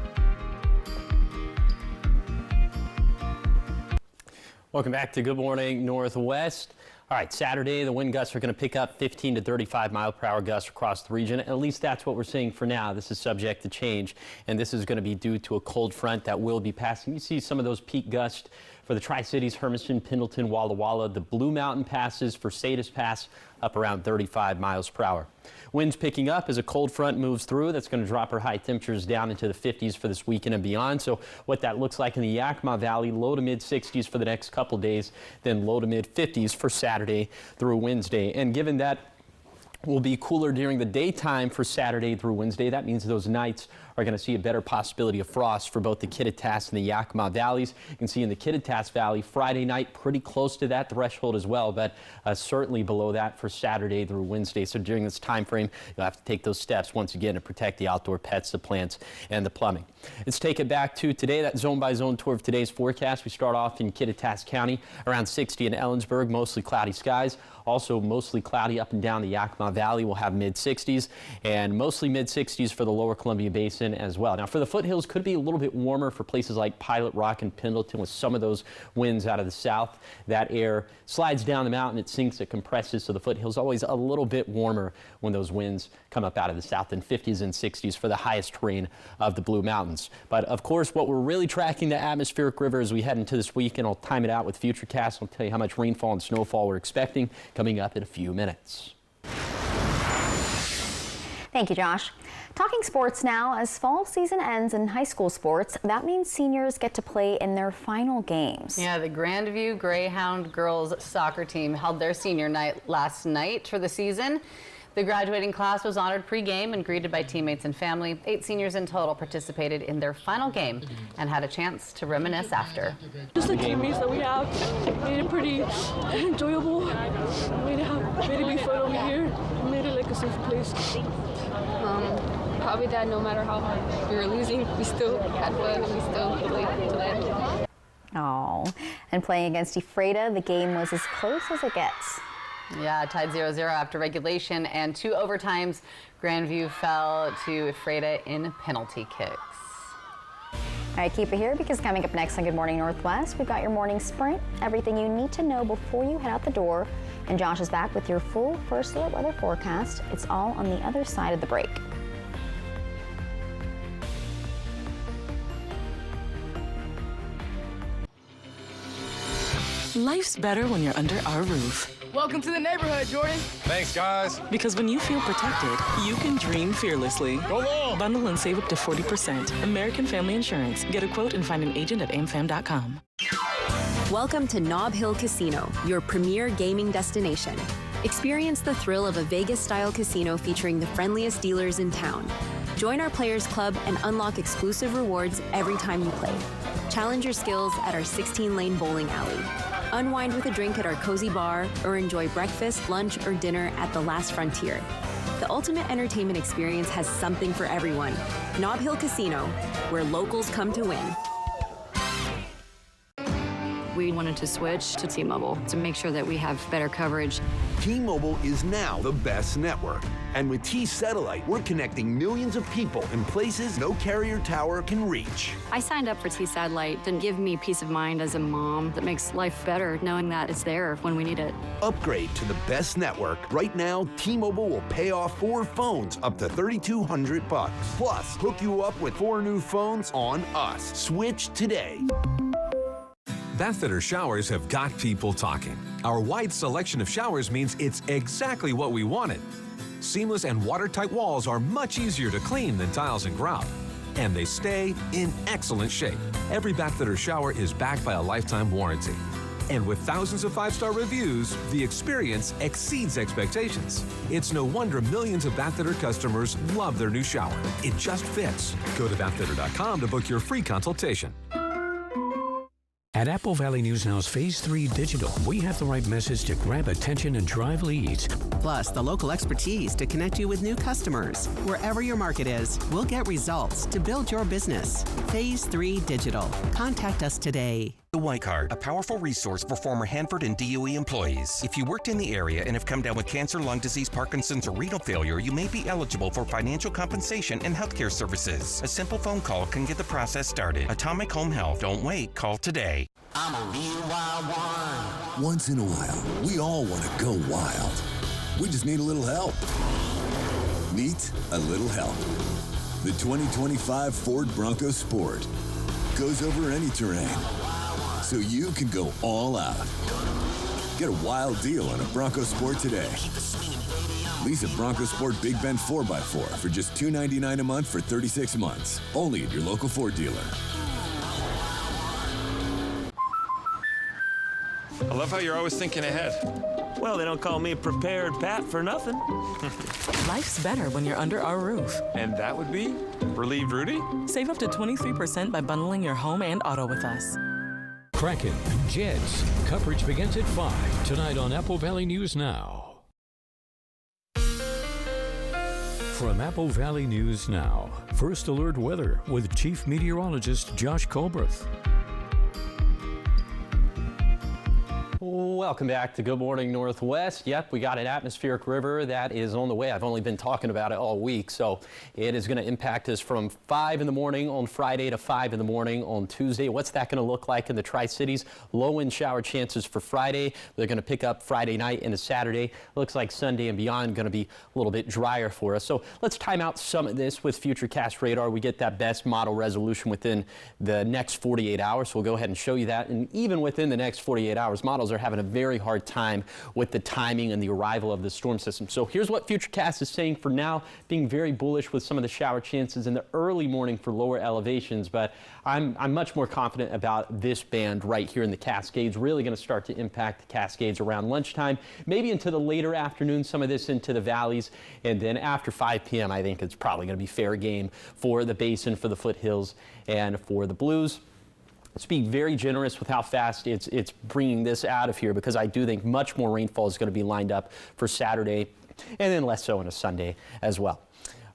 Welcome back to Good Morning Northwest. All right, Saturday, the wind gusts are going to pick up 15 to 35 mile per hour gusts across the region. At least that's what we're seeing for now. This is subject to change, and this is going to be due to a cold front that will be passing. You see some of those peak gusts For the Tri-Cities, Hermiston, Pendleton, Walla Walla, the Blue Mountain passes for Sadish Pass up around 35 miles per hour. Winds picking up as a cold front moves through. That's going to drop our high temperatures down into the 50s for this weekend and beyond. So what that looks like in the Yakima Valley, low to mid 60s for the next couple days, then low to mid 50s for Saturday through Wednesday. And given that will be cooler during the daytime for Saturday through Wednesday, that means those nights are going to see a better possibility of frost for both the Kittitas and the Yakima Valleys. You can see in the Kittitas Valley Friday night pretty close to that threshold as well, but certainly below that for Saturday through Wednesday. So during this time frame, you'll have to take those steps once again to protect the outdoor pets, the plants, and the plumbing. Let's take it back to today, that zone-by-zone tour of today's forecast. We start off in Kittitas County, around 60 in Ellensburg, mostly cloudy skies. Also mostly cloudy up and down the Yakima Valley. We'll have mid-60s and mostly mid-60s for the lower Columbia Basin as well. Now for the foothills, could be a little bit warmer for places like Pilot Rock and Pendleton with some of those winds out of the south. That air slides down the mountain, it sinks, it compresses, so the foothills always a little bit warmer when those winds come up out of the south, and 50s and 60s for the highest terrain of the Blue Mountains. But of course, what we're really tracking the atmospheric river as we head into this week, and I'll time it out with Futurecast. I'll tell you how much rainfall and snowfall we're expecting coming up in a few minutes. Thank you, Josh. Talking sports now, as fall season ends in high school sports, that means seniors get to play in their final games. Yeah, the Grandview Greyhound girls soccer team held their senior night last night for the season. The graduating class was honored pre-game and greeted by teammates and family. 8 seniors in total participated in their final game and had a chance to reminisce after. Just the teammates that we have made it pretty enjoyable, made it be fun over here, made it like a safe place. Probably that no matter how hard we were losing, we still had fun and we still played to the end. Oh, and playing against Ephrata, the game was as close as it gets. Yeah, tied 0-0 after regulation and 2 overtimes. Grandview fell to Ephrata in penalty kicks. All right, keep it here because coming up next on Good Morning Northwest, we've got your morning sprint, everything you need to know before you head out the door. And Josh is back with your full First Alert weather forecast. It's all on the other side of the break. Life's better when you're under our roof. Welcome to the neighborhood, Jordan. Thanks, guys. Because when you feel protected, you can dream fearlessly. Go long. Bundle and save up to 40%. American Family Insurance. Get a quote and find an agent at amfam.com. Welcome to Nob Hill Casino, your premier gaming destination. Experience the thrill of a Vegas-style casino featuring the friendliest dealers in town. Join our Players Club and unlock exclusive rewards every time you play. Challenge your skills at our 16-lane bowling alley. Unwind with a drink at our cozy bar, or enjoy breakfast, lunch, or dinner at the Last Frontier. The ultimate entertainment experience has something for everyone. Nob Hill Casino, where locals come to win. We wanted to switch to T-Mobile to make sure that we have better coverage. T-Mobile is now the best network. And with T-Satellite, we're connecting millions of people in places no carrier tower can reach. I signed up for T-Satellite to give me peace of mind as a mom that makes life better knowing that it's there when we need it. Upgrade to the best network. Right now, T-Mobile will pay off 4 phones up to $3,200. Plus, hook you up with 4 new phones on us. Switch today. Bathfitter showers have got people talking. Our wide selection of showers means it's exactly what we wanted. Seamless and watertight walls are much easier to clean than tiles and grout. And they stay in excellent shape. Every Bathfitter shower is backed by a lifetime warranty. And with thousands of 5-star reviews, the experience exceeds expectations. It's no wonder millions of Bathfitter customers love their new shower. It just fits. Go to bathfitter.com to book your free consultation. At Apple Valley News Now's Phase 3 Digital, we have the right message to grab attention and drive leads. Plus, the local expertise to connect you with new customers. Wherever your market is, we'll get results to build your business. Phase 3 Digital. Contact us today. The White Card, a powerful resource for former Hanford and DOE employees. If you worked in the area and have come down with cancer, lung disease, Parkinson's, or renal failure, you may be eligible for financial compensation and healthcare services. A simple phone call can get the process started. Atomic Home Health. Don't wait. Call today. I'm a real wild one. Once in a while, we all want to go wild. We just need a little help. Meet a little help. The 2025 Ford Bronco Sport goes over any terrain. so you can go all out. Get a wild deal on a Bronco Sport today. Lease a Bronco Sport Big Bend 4x4 for just $299 a month for 36 months. Only at your local Ford dealer. I love how you're always thinking ahead. Well, they don't call me Prepared Pat for nothing. Life's better when you're under our roof. And that would be Relieved Rudy? Save up to 23% by bundling your home and auto with us. Kraken, Jets. Coverage begins at 5 tonight on Apple Valley News Now. From Apple Valley News Now, First Alert Weather with Chief Meteorologist Josh Colbreth. Welcome back to Good Morning Northwest. Yep, we got an atmospheric river that is on the way. I've only been talking about it all week, so it is going to impact us from 5 in the morning on Friday to 5 in the morning on Tuesday. What's that going to look like in the Tri-Cities? Low-end shower chances for Friday. They're going to pick up Friday night into Saturday. Looks like Sunday and beyond going to be a little bit drier for us. So let's time out some of this with Futurecast radar. We get that best model resolution within the next 48 hours. So we'll go ahead and show you that. And even within the next 48 hours, models are having a very hard time with the timing and the arrival of the storm system. So here's what Futurecast is saying for now, being very bullish with some of the shower chances in the early morning for lower elevations, but I'm much more confident about this band right here in the Cascades, really going to start to impact the Cascades around lunchtime, maybe into the later afternoon, some of this into the valleys, and then after 5 p.m. I think it's probably going to be fair game for the Basin, for the foothills, and for the Blues. Let's be very generous with how fast it's bringing this out of here, because I do think much more rainfall is going to be lined up for Saturday, and then less so on a Sunday as well.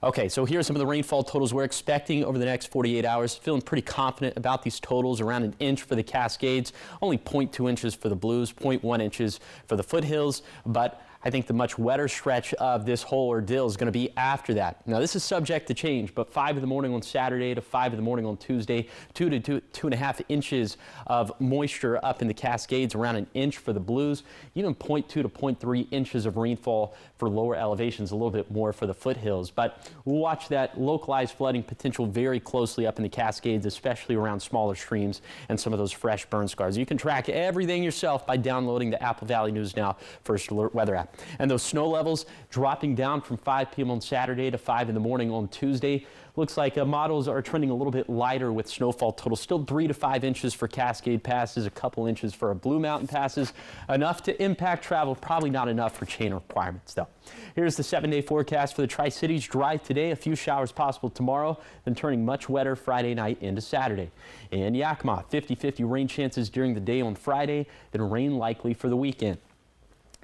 Okay, so here's some of the rainfall totals we're expecting over the next 48 hours. Feeling pretty confident about these totals, around an inch for the Cascades, only 0.2 inches for the Blues, 0.1 inches for the foothills, but I think the much wetter stretch of this whole ordeal is going to be after that. Now, this is subject to change, but 5 in the morning on Saturday to 5 in the morning on Tuesday, 2 to 2.5 inches of moisture up in the Cascades, around an inch for the Blues, even 0.2 to 0.3 inches of rainfall for lower elevations, a little bit more for the foothills. But we'll watch that localized flooding potential very closely up in the Cascades, especially around smaller streams and some of those fresh burn scars. You can track everything yourself by downloading the Apple Valley News Now First Alert Weather app. And those snow levels dropping down from 5 p.m. on Saturday to 5 in the morning on Tuesday. Looks like models are trending a little bit lighter with snowfall totals. Still 3 to 5 inches for Cascade passes, a couple inches for our Blue Mountain passes. Enough to impact travel, probably not enough for chain requirements though. Here's the 7-day forecast for the Tri-Cities. Dry today, a few showers possible tomorrow, then turning much wetter Friday night into Saturday. In Yakima, 50-50 rain chances during the day on Friday, then rain likely for the weekend.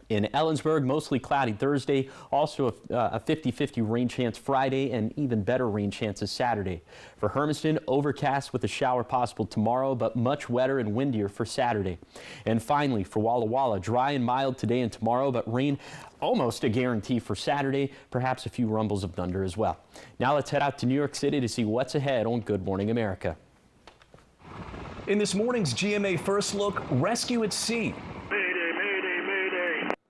In Ellensburg, mostly cloudy Thursday, also a 50-50 rain chance Friday, and even better rain chances Saturday. For Hermiston, overcast with a shower possible tomorrow, but much wetter and windier for Saturday. And finally, for Walla Walla, dry and mild today and tomorrow, but rain almost a guarantee for Saturday, perhaps a few rumbles of thunder as well. Now let's head out to New York City to see what's ahead on Good Morning America. In this morning's GMA First Look, rescue at sea.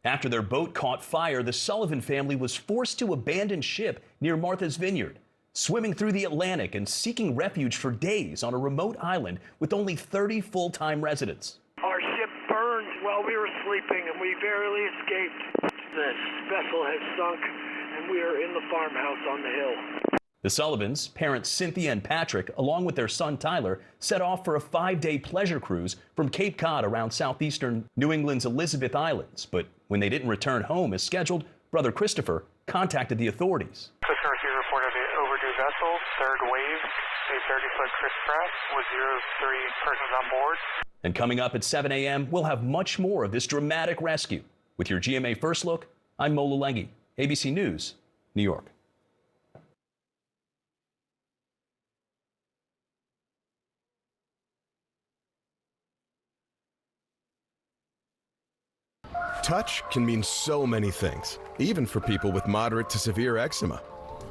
After their boat caught fire, the Sullivan family was forced to abandon ship near Martha's Vineyard, swimming through the Atlantic and seeking refuge for days on a remote island with only 30 full-time residents. Our ship burned while we were sleeping and we barely escaped. This vessel has sunk and we are in the farmhouse on the hill. The Sullivans, parents Cynthia and Patrick, along with their son Tyler, set off for a 5-day pleasure cruise from Cape Cod around southeastern New England's Elizabeth Islands. But when they didn't return home as scheduled, brother Christopher contacted the authorities. Christopher reported an overdue vessel, third wave, a 30-foot Chris Pratt with 03 persons on board. And coming up at 7 a.m., we'll have much more of this dramatic rescue. With your GMA First Look, I'm Mo Lalengi, ABC News, New York. Touch can mean so many things, even for people with moderate to severe eczema.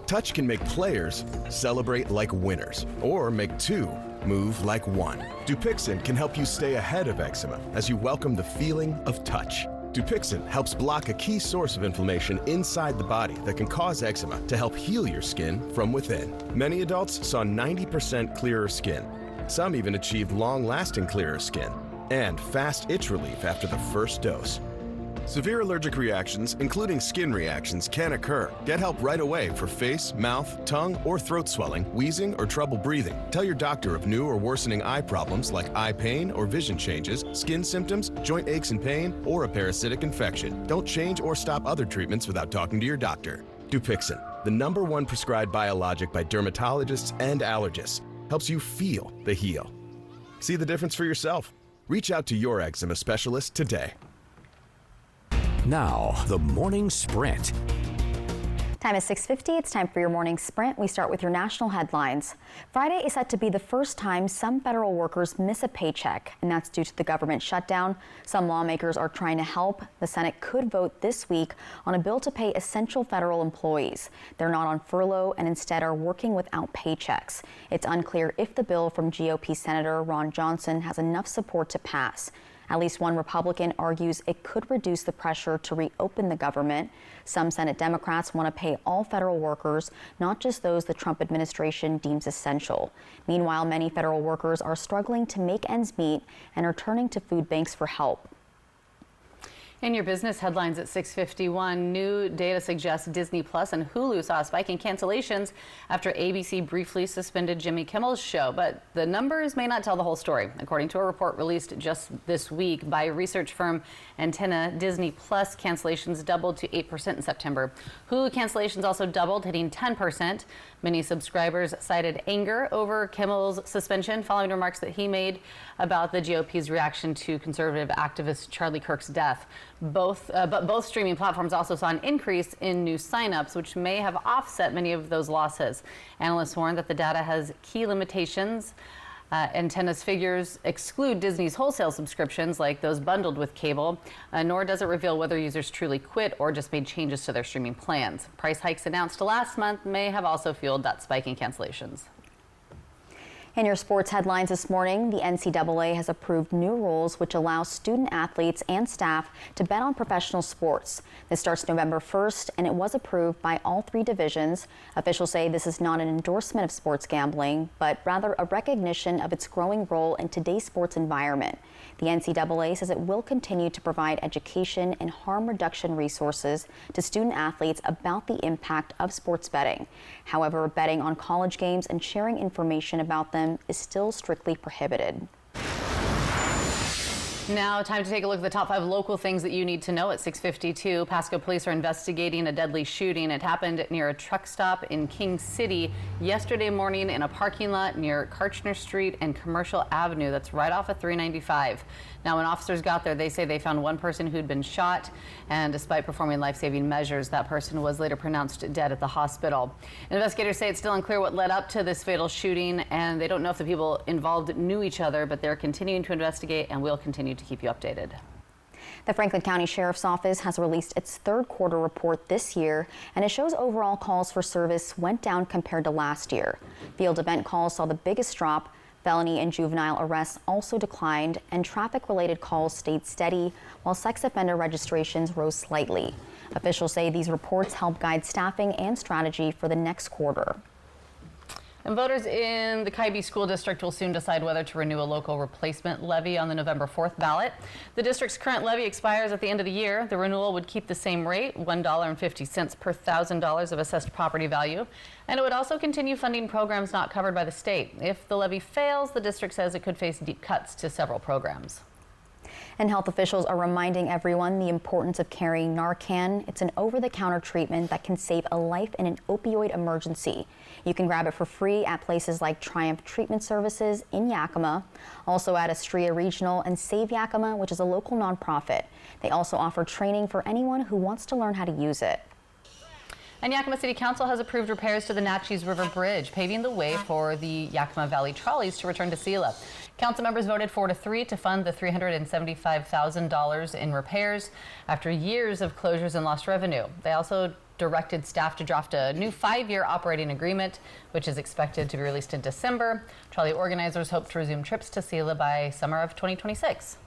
Touch can make players celebrate like winners, or make two move like one. Dupixent can help you stay ahead of eczema as you welcome the feeling of touch. Dupixent helps block a key source of inflammation inside the body that can cause eczema to help heal your skin from within. Many adults saw 90% clearer skin. Some even achieved long-lasting clearer skin. and fast itch relief after the first dose. Severe allergic reactions, including skin reactions, can occur. Get help right away for face, mouth, tongue, or throat swelling, wheezing, or trouble breathing. Tell your doctor of new or worsening eye problems like eye pain or vision changes, skin symptoms, joint aches and pain, or a parasitic infection. Don't change or stop other treatments without talking to your doctor. Dupixent, the #1 prescribed biologic by dermatologists and allergists, helps you feel the heal. See the difference for yourself. Reach out to your eczema specialist today. Now, the morning sprint. Time is 6:50. It's time for your morning sprint. We start with your national headlines. Friday is set to be the first time some federal workers miss a paycheck, and that's due to the government shutdown. Some lawmakers are trying to help. The Senate could vote this week on a bill to pay essential federal employees. They're not on furlough and instead are working without paychecks. It's unclear if the bill from GOP Senator Ron Johnson has enough support to pass. At least one Republican argues it could reduce the pressure to reopen the government. Some Senate Democrats want to pay all federal workers, not just those the Trump administration deems essential. Meanwhile, many federal workers are struggling to make ends meet and are turning to food banks for help. In your business headlines at 6:51, new data suggests Disney Plus and Hulu saw a spike in cancellations after ABC briefly suspended Jimmy Kimmel's show. But the numbers may not tell the whole story. According to a report released just this week by research firm Antenna, Disney Plus cancellations doubled to 8% in September. Hulu cancellations also doubled, hitting 10%. Many subscribers cited anger over Kimmel's suspension following remarks that he made about the GOP's reaction to conservative activist Charlie Kirk's death. But both streaming platforms also saw an increase in new signups, which may have offset many of those losses. Analysts warn that the data has key limitations. Antenna's figures exclude Disney's wholesale subscriptions, like those bundled with cable, nor does it reveal whether users truly quit or just made changes to their streaming plans. Price hikes announced last month may have also fueled that spike in cancellations. In your sports headlines this morning, the NCAA has approved new rules which allow student athletes and staff to bet on professional sports. This starts November 1st, and it was approved by all 3 divisions. Officials say this is not an endorsement of sports gambling, but rather a recognition of its growing role in today's sports environment. The NCAA says it will continue to provide education and harm reduction resources to student athletes about the impact of sports betting. However, betting on college games and sharing information about them is still strictly prohibited. Now, time to take a look at the top 5 local things that you need to know at 6:52. Pasco police are investigating a deadly shooting. It happened near a truck stop in King City yesterday morning in a parking lot near Karchner Street and Commercial Avenue. That's right off of 395. Now, when officers got there, they say they found one person who'd been shot, and despite performing life-saving measures, that person was later pronounced dead at the hospital. Investigators say it's still unclear what led up to this fatal shooting, and they don't know if the people involved knew each other, but they're continuing to investigate and will continue to keep you updated. The Franklin County Sheriff's Office has released its 3rd quarter report this year, and it shows overall calls for service went down compared to last year. Field event calls saw the biggest drop. Felony and juvenile arrests also declined, and traffic-related calls stayed steady, while sex offender registrations rose slightly. Officials say these reports help guide staffing and strategy for the next quarter. And voters in the Kaiby School District will soon decide whether to renew a local replacement levy on the November 4th ballot. The district's current levy expires at the end of the year. The renewal would keep the same rate, $1.50 per $1,000 of assessed property value. And it would also continue funding programs not covered by the state. If the levy fails, the district says it could face deep cuts to several programs. And health officials are reminding everyone the importance of carrying Narcan. It's an over-the-counter treatment that can save a life in an opioid emergency. You can grab it for free at places like Triumph Treatment Services in Yakima, also at Astrea Regional and Save Yakima, which is a local nonprofit. They also offer training for anyone who wants to learn how to use it. And Yakima City Council has approved repairs to the Natchez River Bridge, paving the way for the Yakima Valley trolleys to return to Selah. Council members voted 4-3 to fund the $375,000 in repairs after years of closures and lost revenue. They also directed staff to draft a new 5-year operating agreement, which is expected to be released in December. Trolley organizers hope to resume trips to Selah by summer of 2026.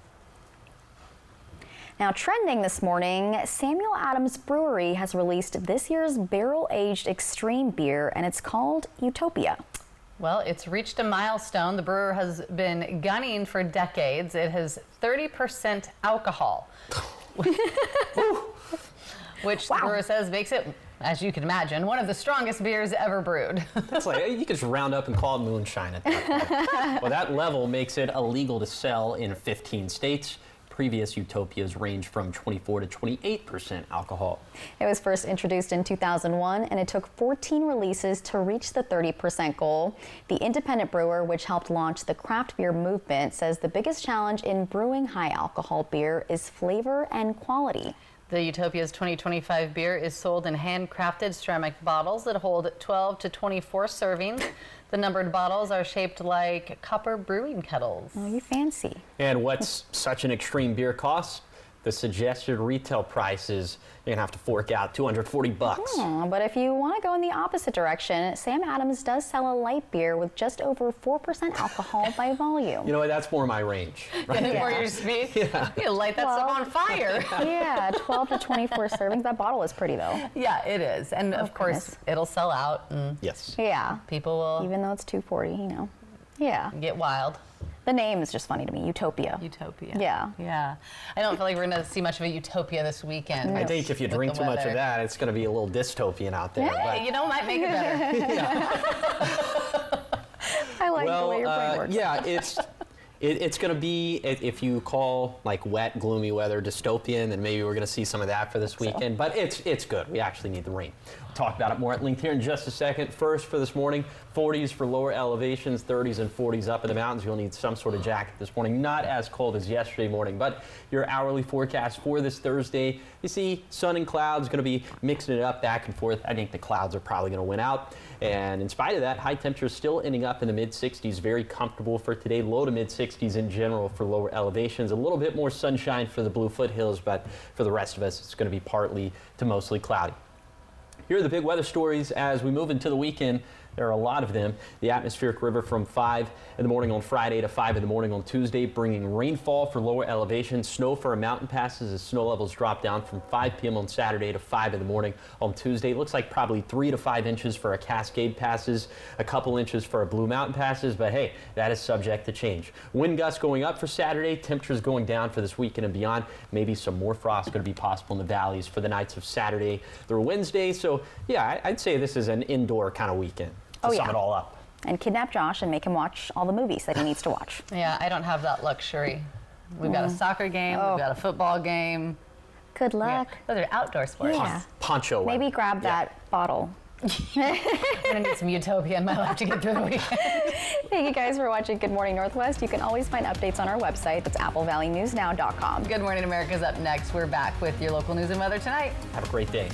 Now, trending this morning, Samuel Adams Brewery has released this year's barrel-aged extreme beer, and it's called Utopia. Well, it's reached a milestone the brewer has been gunning for decades. It has 30% alcohol, which the brewer says makes it, as you can imagine, one of the strongest beers ever brewed. It's like, you could just round up and call it moonshine at that point. Well, that level makes it illegal to sell in 15 states. Previous Utopias range from 24 to 28% alcohol. It was first introduced in 2001, and it took 14 releases to reach the 30% goal. The independent brewer, which helped launch the craft beer movement, says the biggest challenge in brewing high alcohol beer is flavor and quality. The Utopia's 2025 beer is sold in handcrafted ceramic bottles that hold 12 to 24 servings. The numbered bottles are shaped like copper brewing kettles. Oh, you fancy. And what's such an extreme beer cost? The suggested retail price is you're gonna have to fork out $240. But if you want to go in the opposite direction, Sam Adams does sell a light beer with just over 4% alcohol by volume. You know what? That's more my range. Right? For your speed, you light that stuff on fire. Yeah, 12 to 24 servings. That bottle is pretty though. Yeah, it is, and of course it'll sell out. And yes. Yeah. People will. Even though it's $240, you know. Yeah. Get wild. The name is just funny to me, Utopia. Utopia. Yeah. Yeah. I don't feel like we're going to see much of a utopia this weekend. I think if you drink too much of that, it's going to be a little dystopian out there. Yeah, but you know, might make it better. I like the way your brain works. Yeah, it's going to be, if you call like wet, gloomy weather dystopian, then maybe we're going to see some of that for this weekend. But it's good. We actually need the rain. We'll talk about it more at length here in just a second. First for this morning, 40s for lower elevations, 30s and 40s up in the mountains. You'll need some sort of jacket this morning. Not as cold as yesterday morning, but your hourly forecast for this Thursday, you see sun and clouds going to be mixing it up back and forth. I think the clouds are probably going to win out. And in spite of that, high temperatures still ending up in the mid-60s. Very comfortable for today. Low to mid-60s in general for lower elevations. A little bit more sunshine for the Blue Foothills, but for the rest of us, it's going to be partly to mostly cloudy. Here are the big weather stories as we move into the weekend. There are a lot of them. The atmospheric river from 5 in the morning on Friday to 5 in the morning on Tuesday, bringing rainfall for lower elevations, snow for mountain passes as snow levels drop down from 5 p.m. on Saturday to 5 in the morning on Tuesday. It looks like probably 3 to 5 inches for a Cascade passes, a couple inches for a Blue Mountain passes, but hey, that is subject to change. Wind gusts going up for Saturday, temperatures going down for this weekend and beyond. Maybe some more frost going to be possible in the valleys for the nights of Saturday through Wednesday. So yeah, I'd say this is an indoor kind of weekend. To sum it all up. And kidnap Josh and make him watch all the movies that he needs to watch. Yeah, I don't have that luxury. We've got a soccer game, we've got a football game. Good luck. Those are outdoor sports. Yeah. Poncho weather. Maybe grab that bottle. I'm gonna need some utopia in my life to get through the weekend. Thank you guys for watching Good Morning Northwest. You can always find updates on our website. That's applevalleyNewsNow.com. Good Morning America's up next. We're back with your local news and weather tonight. Have a great day.